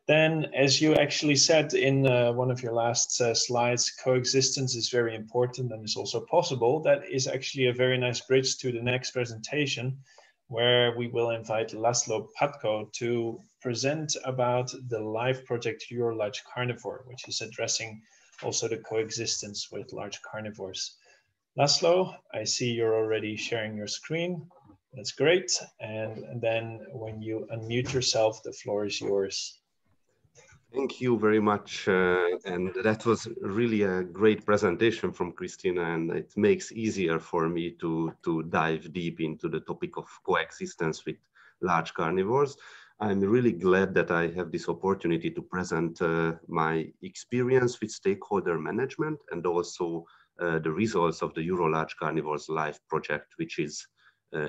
Then, as you actually said in one of your last slides, coexistence is very important and is also possible. That is actually a very nice bridge to the next presentation, where we will invite Laszlo Patko to present about the live project Euro Large Carnivore, which is addressing also the coexistence with large carnivores. Laszlo, I see you're already sharing your screen. That's great. And then when you unmute yourself, the floor is yours. Thank you very much. And that was really a great presentation from Christina, and it makes easier for me to dive deep into the topic of coexistence with large carnivores. I'm really glad that I have this opportunity to present my experience with stakeholder management and also the results of the Euro Large Carnivores Live project, which is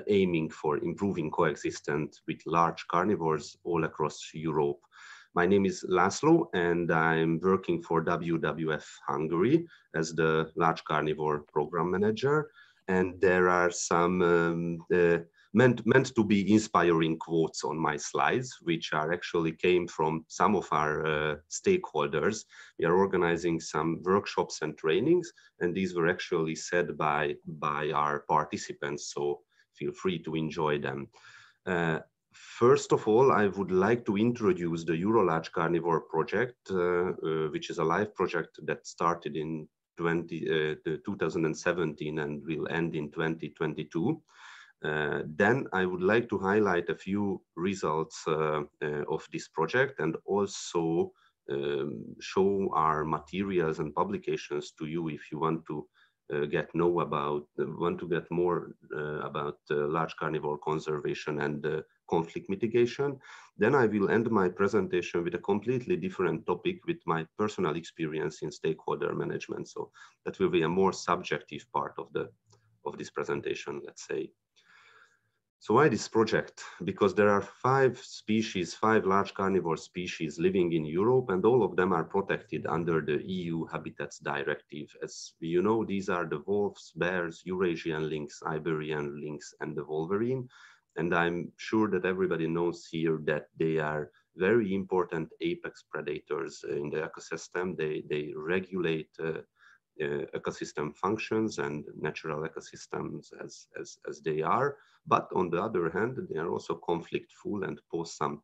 aiming for improving coexistence with large carnivores all across Europe. My name is Laszlo, and I'm working for WWF-Hungary as the Large Carnivore Program Manager. And there are some meant to be inspiring quotes on my slides, which are actually came from some of our stakeholders. We are organizing some workshops and trainings, and these were actually said by our participants, so feel free to enjoy them. First of all, I would like to introduce the Euro Large Carnivore project, which is a live project that started in 2017 and will end in 2022. Then I would like to highlight a few results of this project and also show our materials and publications to you if you want to get more about large carnivore conservation and conflict mitigation. Then I will end my presentation with a completely different topic with my personal experience in stakeholder management. So that will be a more subjective part of this presentation, let's say. So why this project? Because there are five large carnivore species living in Europe, and all of them are protected under the EU Habitats Directive. As you know, these are the wolves, bears, Eurasian lynx, Iberian lynx, and the wolverine. And I'm sure that everybody knows here that they are very important apex predators in the ecosystem. They regulate ecosystem functions and natural ecosystems as they are. But on the other hand, they are also conflictful and pose some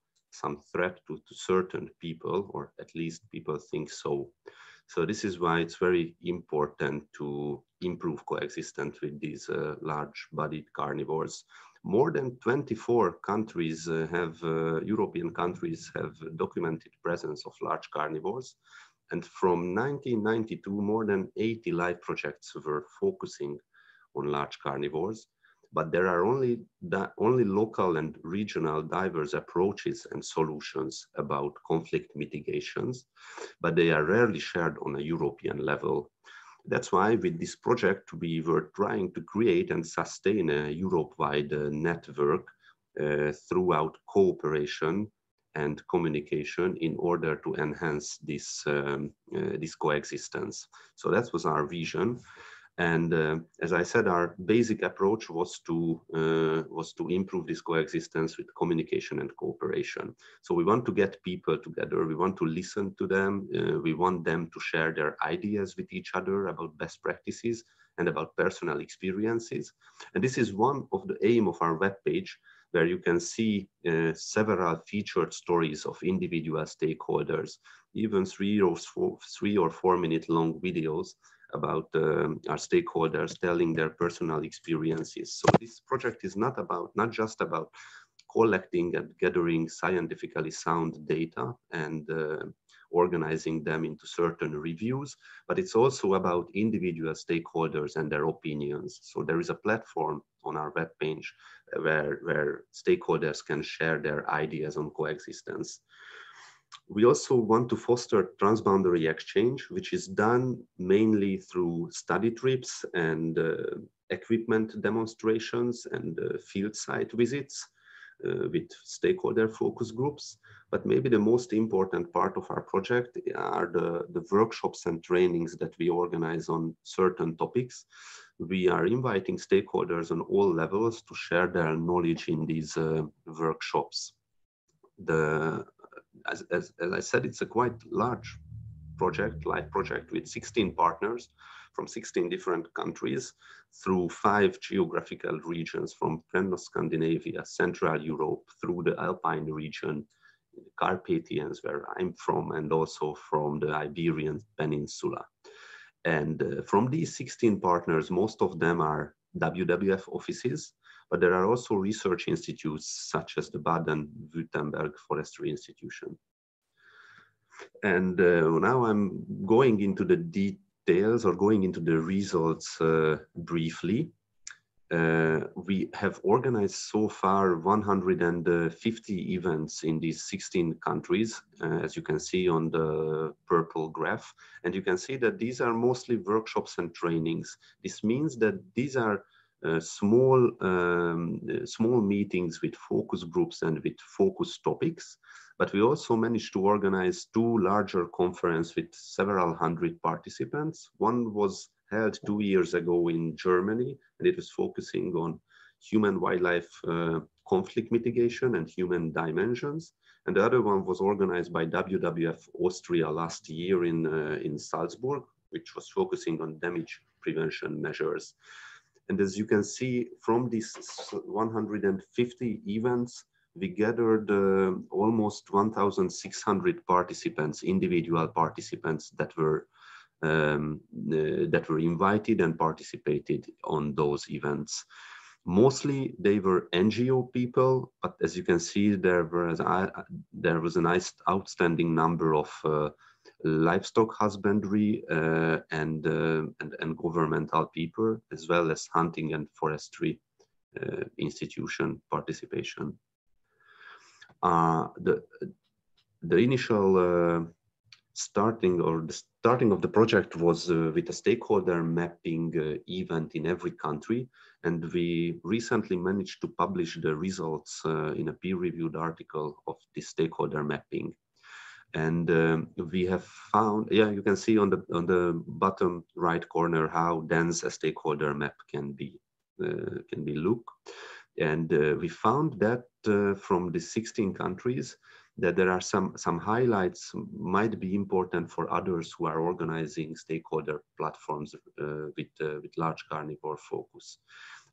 threat to certain people, or at least people think so. So this is why it's very important to improve coexistence with these large-bodied carnivores. More than 24 countries European countries have documented presence of large carnivores. And from 1992, more than 80 live projects were focusing on large carnivores. But there are only local and regional diverse approaches and solutions about conflict mitigations, but they are rarely shared on a European level. That's why with this project, we were trying to create and sustain a Europe-wide network throughout cooperation and communication in order to enhance this coexistence. So that was our vision. And as I said, our basic approach was to improve this coexistence with communication and cooperation. So we want to get people together. We want to listen to them. We want them to share their ideas with each other about best practices and about personal experiences. And this is one of the aim of our webpage, where you can see several featured stories of individual stakeholders, even 3 or 4 minute long videos about our stakeholders telling their personal experiences. So this project is not just about collecting and gathering scientifically sound data and organizing them into certain reviews, but it's also about individual stakeholders and their opinions. So there is a platform on our webpage where stakeholders can share their ideas on coexistence. We also want to foster transboundary exchange, which is done mainly through study trips and equipment demonstrations and field site visits with stakeholder focus groups. But maybe the most important part of our project are the workshops and trainings that we organize on certain topics. We are inviting stakeholders on all levels to share their knowledge in these workshops. as I said, it's a quite large project, live project with 16 partners from 16 different countries through 5 geographical regions, from Scandinavia, Central Europe, through the Alpine region, the Carpathians, where I'm from, and also from the Iberian Peninsula. And from these 16 partners, most of them are WWF offices, but there are also research institutes such as the Baden-Württemberg Forestry Institution. And now I'm going into the details, or going into the results briefly. We have organized so far 150 events in these 16 countries, as you can see on the purple graph. And you can see that these are mostly workshops and trainings. This means that these are small meetings with focus groups and with focus topics. But we also managed to organize 2 larger conferences with several hundred participants. One was held 2 years ago in Germany, and it was focusing on human-wildlife conflict mitigation and human dimensions. And the other one was organized by WWF Austria last year in Salzburg, which was focusing on damage prevention measures. And as you can see from these 150 events, we gathered almost 1,600 participants, individual participants that were invited and participated on those events. Mostly they were NGO people, but as you can see, there was a nice outstanding number of livestock husbandry and governmental people, as well as hunting and forestry institution participation. The initial starting of the project was with a stakeholder mapping event in every country, and we recently managed to publish the results in a peer-reviewed article of this stakeholder mapping. And we have found, yeah, you can see on the bottom right corner how dense a stakeholder map can be looked. And we found that from the 16 countries, that there are some highlights might be important for others who are organizing stakeholder platforms with large carnivore focus.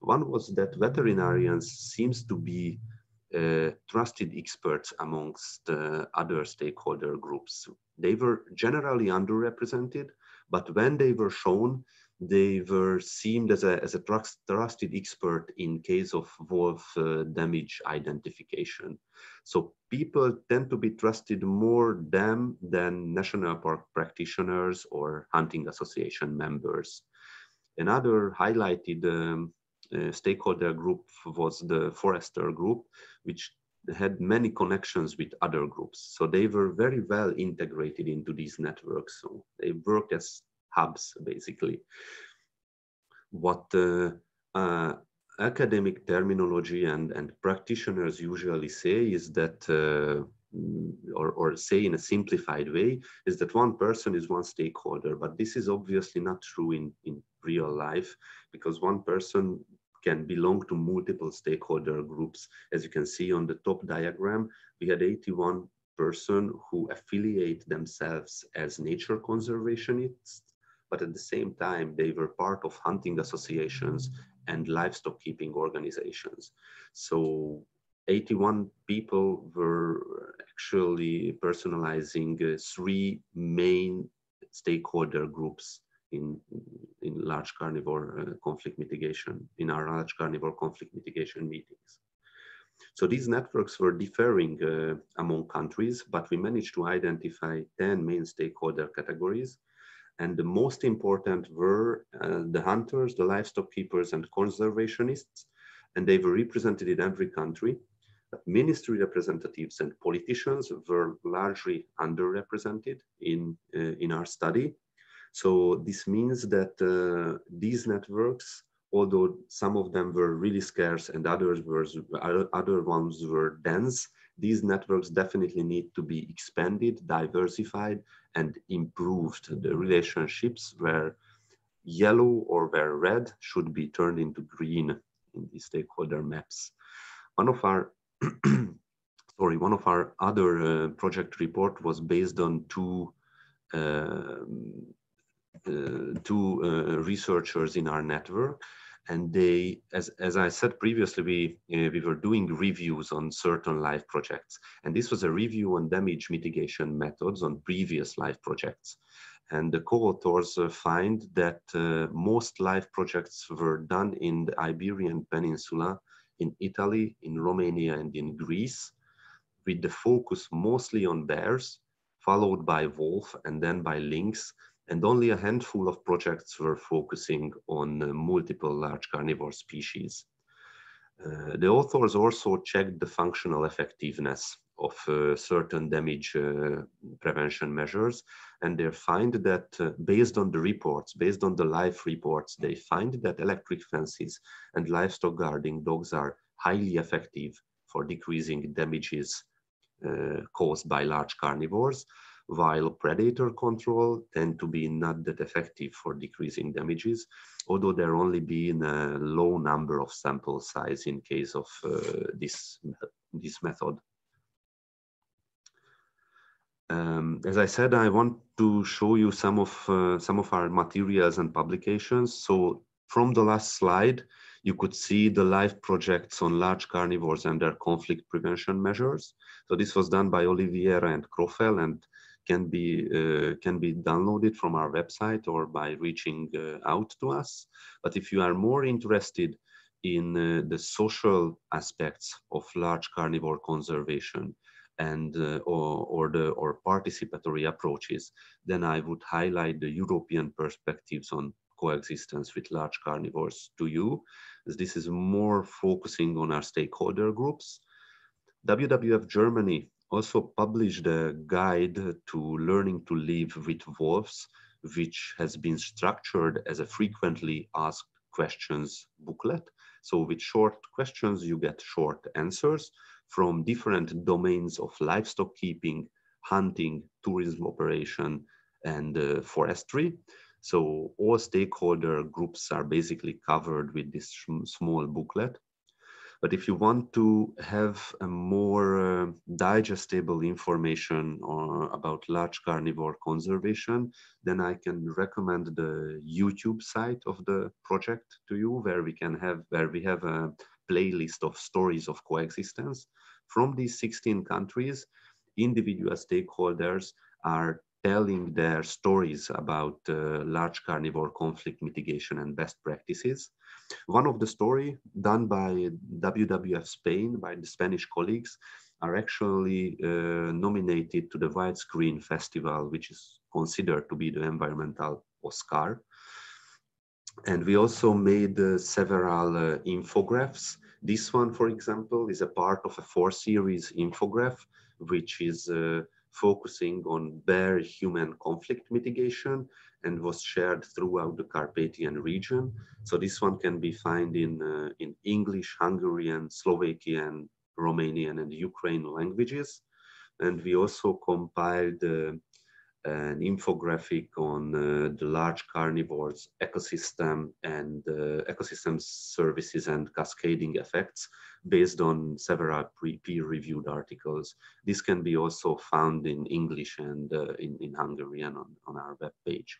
One was that veterinarians seems to be trusted experts amongst other stakeholder groups. They were generally underrepresented, but when they were shown, they were seen as a trusted expert in case of wolf damage identification. So people tend to be trusted more than national park practitioners or hunting association members. Another highlighted stakeholder group was the forester group, which had many connections with other groups. So they were very well integrated into these networks. So they worked as hubs, basically. What academic terminology and practitioners usually say is that, or say in a simplified way, is that one person is one stakeholder, but this is obviously not true in real life, because one person can belong to multiple stakeholder groups. As you can see on the top diagram, we had 81 persons who affiliate themselves as nature conservationists, but at the same time, they were part of hunting associations and livestock keeping organizations. So 81 people were actually personalizing 3 main stakeholder groups in large carnivore conflict mitigation, in our large carnivore conflict mitigation meetings. So these networks were differing among countries, but we managed to identify 10 main stakeholder categories. And the most important were the hunters, the livestock keepers, and conservationists, and they were represented in every country. But ministry representatives and politicians were largely underrepresented in our study. So this means that these networks, although some of them were really scarce and other ones were dense, these networks definitely need to be expanded, diversified, and improved. The relationships where yellow or where red should be turned into green in these stakeholder maps. One of our Sorry, one of our other project report was based on two researchers in our network, and they, as I said previously, we were doing reviews on certain live projects, and this was a review on damage mitigation methods on previous live projects. And the co-authors find that most live projects were done in the Iberian Peninsula, in Italy, in Romania, and in Greece, with the focus mostly on bears, followed by wolf and then by lynx, and only a handful of projects were focusing on multiple large carnivore species. The authors also checked the functional effectiveness of certain damage prevention measures, and they find that based on the reports, based on the live reports, they find that electric fences and livestock guarding dogs are highly effective for decreasing damages caused by large carnivores, while predator control tend to be not that effective for decreasing damages, although there only been a low number of sample size in case of this method. As I said, I want to show you some of our materials and publications. So from the last slide, you could see the live projects on large carnivores and their conflict prevention measures. So this was done by Oliveira and Krofel and can be downloaded from our website or by reaching out to us. But if you are more interested in the social aspects of large carnivore conservation and or participatory approaches, then I would highlight the European perspectives on coexistence with large carnivores to you, as this is more focusing on our stakeholder groups. WWF Germany also published a guide to learning to live with wolves, which has been structured as a frequently asked questions booklet. So with short questions, you get short answers from different domains of livestock keeping, hunting, tourism operation, and forestry. So all stakeholder groups are basically covered with this small booklet. But if you want to have a more digestible information about large carnivore conservation, then I can recommend the YouTube site of the project to you, where we have a playlist of stories of coexistence. From these 16 countries, individual stakeholders are telling their stories about large carnivore conflict mitigation and best practices. One of the story done by WWF Spain, by the Spanish colleagues, are actually nominated to the Widescreen Festival, which is considered to be the environmental Oscar. And we also made several infographics. This one, for example, is a part of a 4-series infograph, which is focusing on bear-human conflict mitigation and was shared throughout the Carpathian region. So this one can be found in English, Hungarian, Slovakian, Romanian, and Ukrainian languages. And we also compiled an infographic on the large carnivores ecosystem and ecosystem services and cascading effects based on several peer-reviewed articles. This can be also found in English and in Hungarian on our webpage.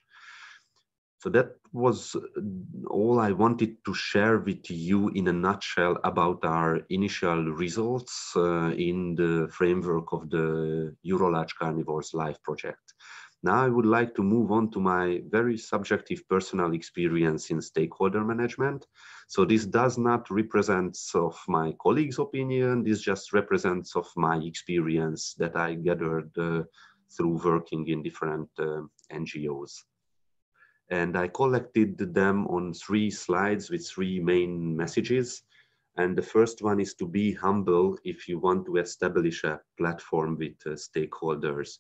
So that was all I wanted to share with you in a nutshell about our initial results in the framework of the Euro Large Carnivores Live project. Now I would like to move on to my very subjective personal experience in stakeholder management. So this does not represent of my colleagues' opinion, this just represents of my experience that I gathered through working in different NGOs. And I collected them on 3 slides with 3 main messages. And the first one is to be humble if you want to establish a platform with stakeholders.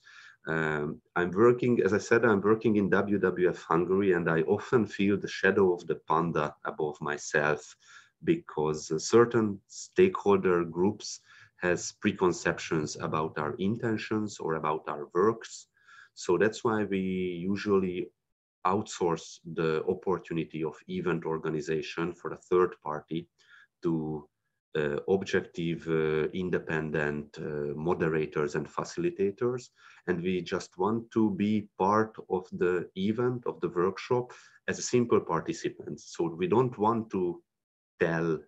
I'm working, as I said, I'm working in WWF-Hungary, and I often feel the shadow of the panda above myself, because certain stakeholder groups has preconceptions about our intentions or about our works. So that's why we usually outsource the opportunity of event organization for a third party to objective, independent moderators and facilitators. And we just want to be part of the event, of the workshop, as a simple participants. So we don't want to tell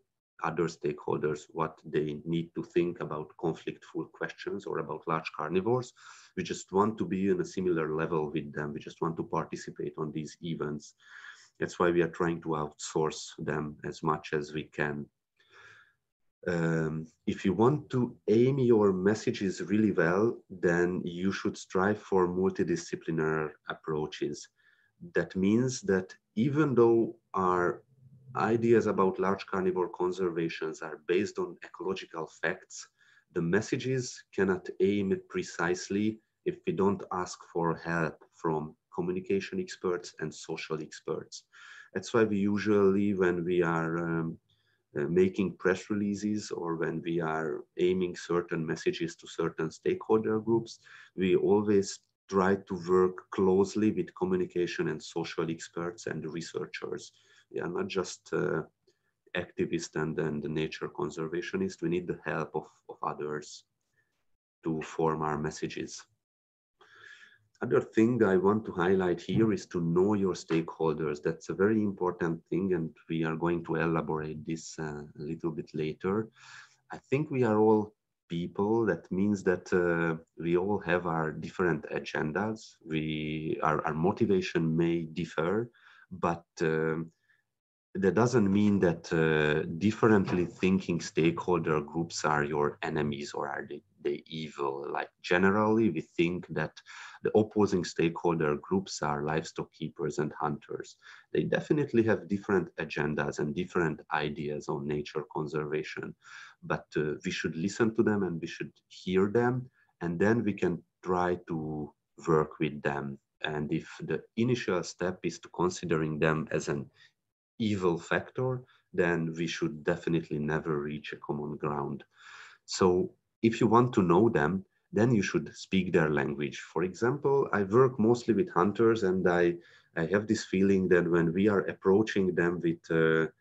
other stakeholders what they need to think about conflictful questions or about large carnivores. We just want to be on a similar level with them. We just want to participate on these events. That's why we are trying to outsource them as much as we can. If you want to aim your messages really well, then you should strive for multidisciplinary approaches. That means that even though our ideas about large carnivore conservations are based on ecological facts, the messages cannot aim precisely if we don't ask for help from communication experts and social experts. That's why we usually, when we are making press releases or when we are aiming certain messages to certain stakeholder groups, we always try to work closely with communication and social experts and researchers. We are not just activists and nature conservationists. We need the help of others to form our messages. Other thing I want to highlight here is to know your stakeholders. That's a very important thing, and we are going to elaborate this a little bit later. I think we are all people. That means that we all have our different agendas. Our motivation may differ, but that doesn't mean that differently thinking stakeholder groups are your enemies or are they evil. Like generally, we think that the opposing stakeholder groups are livestock keepers and hunters. They definitely have different agendas and different ideas on nature conservation, but we should listen to them and we should hear them, and then we can try to work with them. And if the initial step is to considering them as an evil factor, then we should definitely never reach a common ground. So if you want to know them, then you should speak their language. For example, I work mostly with hunters, and I have this feeling that when we are approaching them with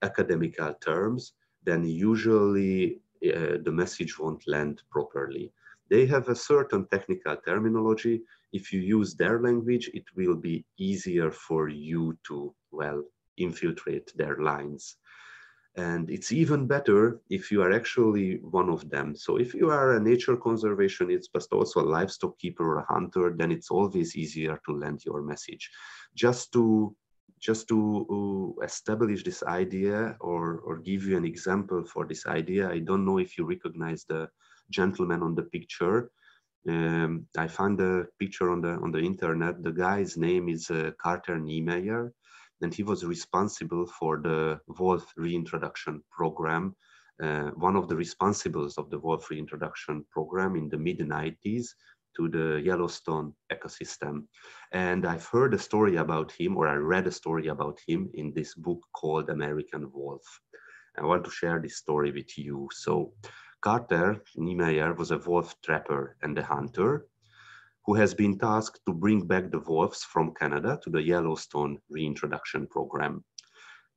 academical terms, then usually the message won't land properly. They have a certain technical terminology. If you use their language, it will be easier for you to, well, infiltrate their lines. And it's even better if you are actually one of them. So if you are a nature conservationist, but also a livestock keeper or a hunter, then it's always easier to lend your message. Just to establish this idea or give you an example for this idea, I don't know if you recognize the gentleman on the picture. I found the picture on the internet. The guy's name is Carter Niemeyer, and he was responsible for the wolf reintroduction program, one of the responsibles of the wolf reintroduction program in the mid-90s to the Yellowstone ecosystem. And I've heard a story about him, or I read a story about him in this book called American Wolf. I want to share this story with you. So Carter Niemeyer was a wolf trapper and a hunter who has been tasked to bring back the wolves from Canada to the Yellowstone reintroduction program.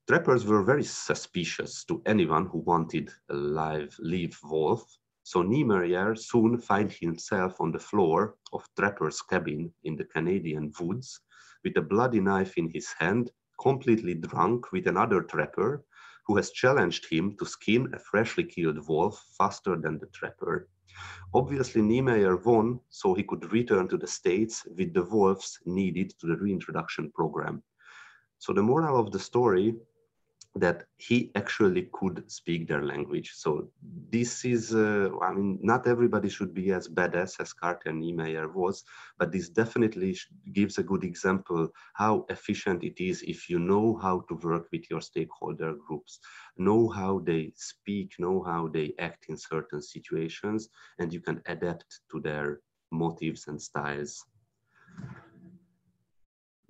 Trappers were very suspicious to anyone who wanted a live wolf, so Niemeyer soon found himself on the floor of Trapper's cabin in the Canadian woods with a bloody knife in his hand, completely drunk, with another trapper who has challenged him to skin a freshly killed wolf faster than the trapper. Obviously, Niemeyer won, so he could return to the States with the wolves needed to the reintroduction program. So the moral of the story, that he actually could speak their language. So this is, I mean, not everybody should be as badass as Carter Niemeyer was, but this definitely gives a good example how efficient it is if you know how to work with your stakeholder groups, know how they speak, know how they act in certain situations, and you can adapt to their motives and styles.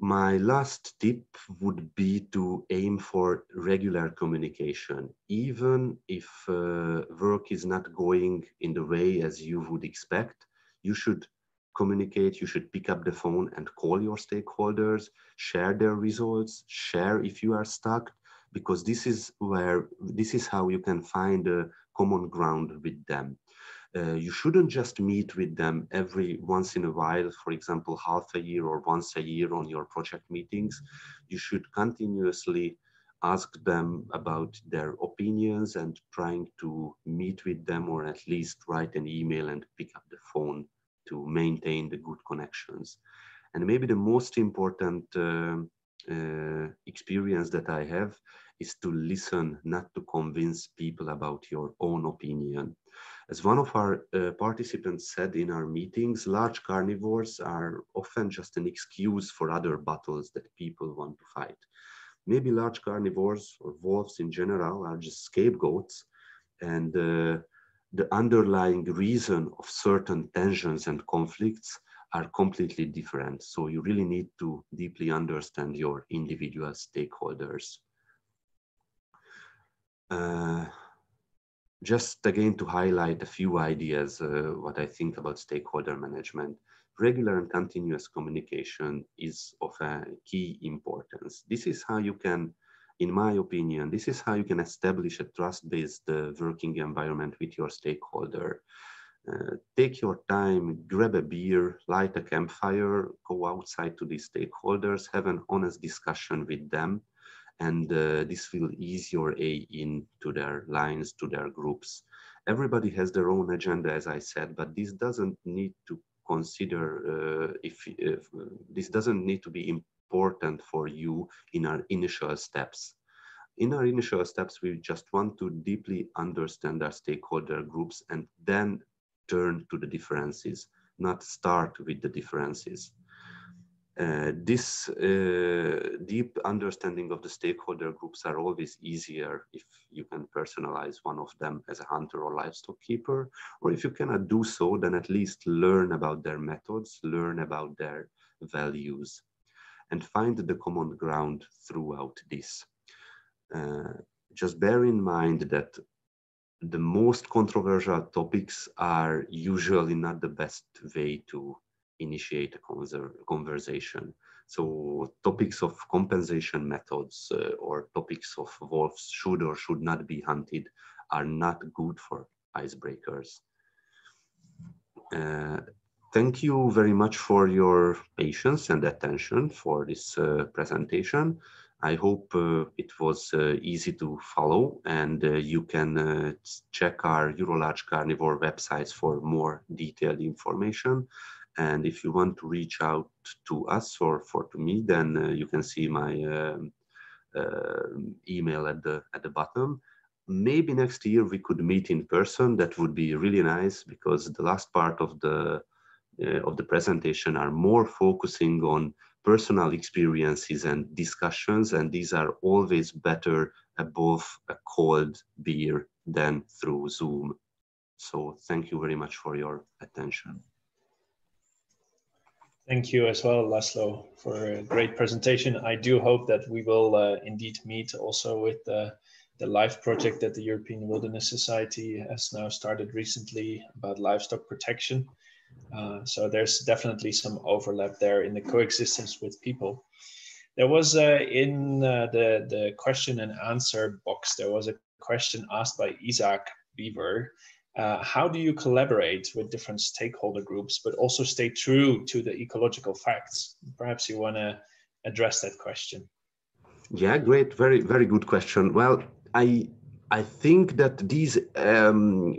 My last tip would be to aim for regular communication. Even if work is not going in the way as you would expect, you should communicate, you should pick up the phone and call your stakeholders, share their results, share if you are stuck, because this is how you can find a common ground with them. You shouldn't just meet with them every once in a while, for example, half a year or once a year on your project meetings. You should continuously ask them about their opinions and trying to meet with them, or at least write an email and pick up the phone to maintain the good connections. And maybe the most important experience that I have is to listen, not to convince people about your own opinion. As one of our participants said in our meetings, large carnivores are often just an excuse for other battles that people want to fight. Maybe large carnivores or wolves in general are just scapegoats, and the underlying reason of certain tensions and conflicts are completely different. So you really need to deeply understand your individual stakeholders. Just again to highlight a few ideas, what I think about stakeholder management. Regular and continuous communication is of a key importance. This is how you can, in my opinion, this is how you can establish a trust-based working environment with your stakeholder. Take your time, grab a beer, light a campfire, go outside to these stakeholders, have an honest discussion with them, and this will ease your way into their lines, to their groups. Everybody has their own agenda, as I said, but this doesn't need to consider if this doesn't need to be important for you in our initial steps. In our initial steps, we just want to deeply understand our stakeholder groups and then turn to the differences, not start with the differences. This deep understanding of the stakeholder groups are always easier if you can personalize one of them as a hunter or livestock keeper, or if you cannot do so, then at least learn about their methods, learn about their values, and find the common ground throughout this. Just bear in mind that the most controversial topics are usually not the best way to initiate a conversation. So topics of compensation methods or topics of wolves should or should not be hunted are not good for icebreakers. Thank you very much for your patience and attention for this presentation. I hope it was easy to follow, and you can check our Euro Large Carnivore websites for more detailed information. And if you want to reach out to us or to me, then you can see my email at the bottom. Maybe next year we could meet in person. That would be really nice, because the last part of the presentation are more focusing on personal experiences and discussions, and these are always better above a cold beer than through Zoom. So thank you very much for your attention. Thank you as well, Laszlo, for a great presentation. I do hope that we will indeed meet also with the live project that the European Wilderness Society has now started recently about livestock protection. So there's definitely some overlap there in the coexistence with people. There was in the question and answer box, there was a question asked by Isaac Beaver. How do you collaborate with different stakeholder groups, but also stay true to the ecological facts? Perhaps you want to address that question. Yeah, great. Very, very good question. Well, I think that these,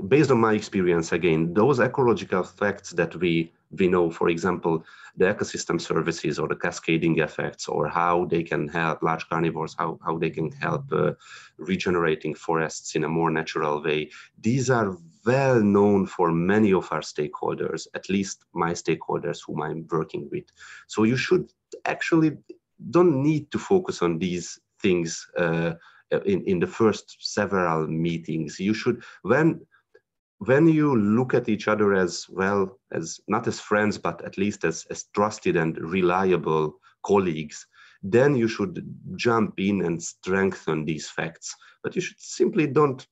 based on my experience, again, those ecological facts that we know, for example, the ecosystem services or the cascading effects, or how they can help large carnivores, how they can help regenerating forests in a more natural way. These are well known for many of our stakeholders, at least my stakeholders whom I'm working with. So you should actually don't need to focus on these things in the first several meetings. You should, when you look at each other as well as not as friends, but at least as trusted and reliable colleagues, then you should jump in and strengthen these facts. But you should simply don't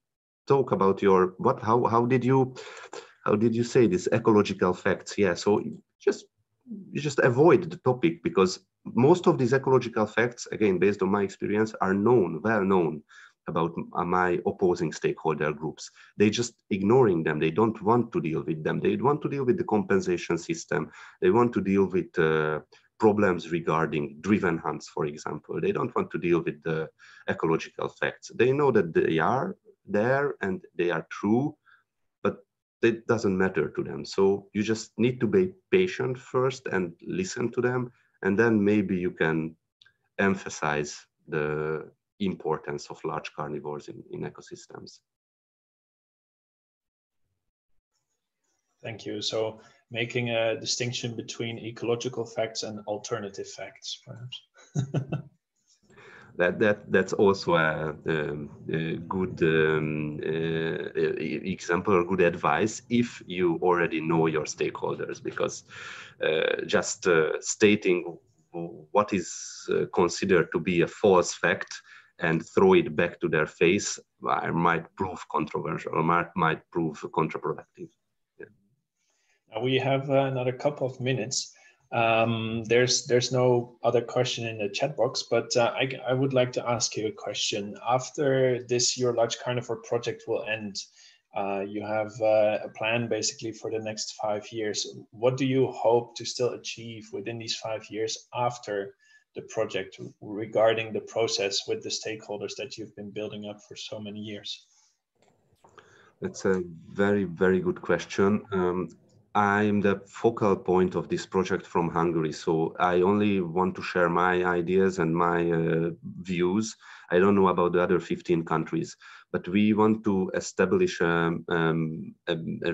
talk about your how did you say this ecological facts? Yeah, so you just avoid the topic, because most of these ecological facts, again, based on my experience, are known, well known about my opposing stakeholder groups. They just ignoring them. They don't want to deal with them. They want to deal with the compensation system. They want to deal with problems regarding driven hunts, for example. They don't want to deal with the ecological facts. They know that they are there and they are true, but it doesn't matter to them. So you just need to be patient first and listen to them, and then maybe you can emphasize the importance of large carnivores in ecosystems. Thank you. So making a distinction between ecological facts and alternative facts, perhaps. That's also a good example or good advice if you already know your stakeholders, because just stating what is considered to be a false fact and throw it back to their face might prove controversial or might prove counterproductive. Yeah. Now we have another couple of minutes. There's no other question in the chat box, but I would like to ask you a question. After this Euro Large Carnivore project will end, you have a plan basically for the next 5 years. What do you hope to still achieve within these 5 years after the project regarding the process with the stakeholders that you've been building up for so many years? That's a very, very good question. I'm the focal point of this project from Hungary, so I only want to share my ideas and my views. I don't know about the other 15 countries, but we want to establish a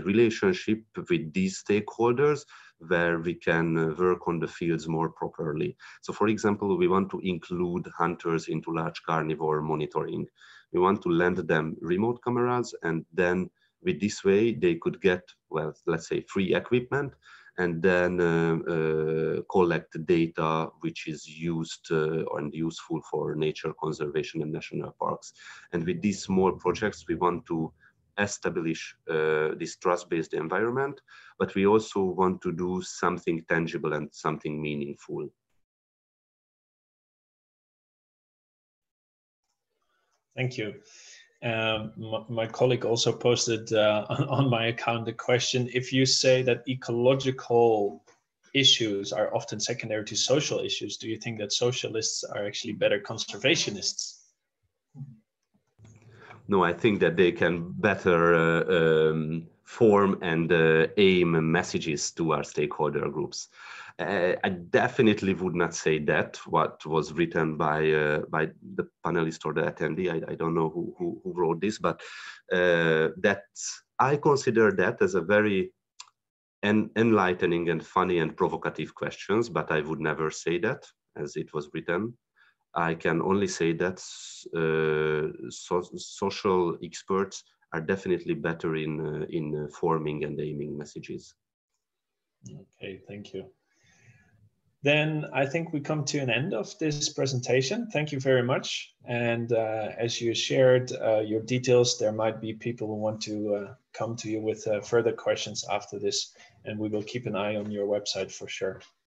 relationship with these stakeholders where we can work on the fields more properly. So for example, we want to include hunters into large carnivore monitoring. We want to lend them remote cameras, and then with this way they could get, well, let's say free equipment, and then collect data which is used and useful for nature conservation and national parks. And with these small projects, we want to establish this trust-based environment, but we also want to do something tangible and something meaningful. Thank you. My colleague also posted on my account the question: if you say that ecological issues are often secondary to social issues, do you think that socialists are actually better conservationists? No, I think that they can better form and aim messages to our stakeholder groups. I definitely would not say that what was written by the panelist or the attendee. I don't know who wrote this, but I consider that as a very enlightening and funny and provocative questions, but I would never say that as it was written. I can only say that social experts are definitely better in forming and aiming messages. Okay, thank you. Then I think we come to an end of this presentation. Thank you very much. And as you shared your details, there might be people who want to come to you with further questions after this, and we will keep an eye on your website for sure.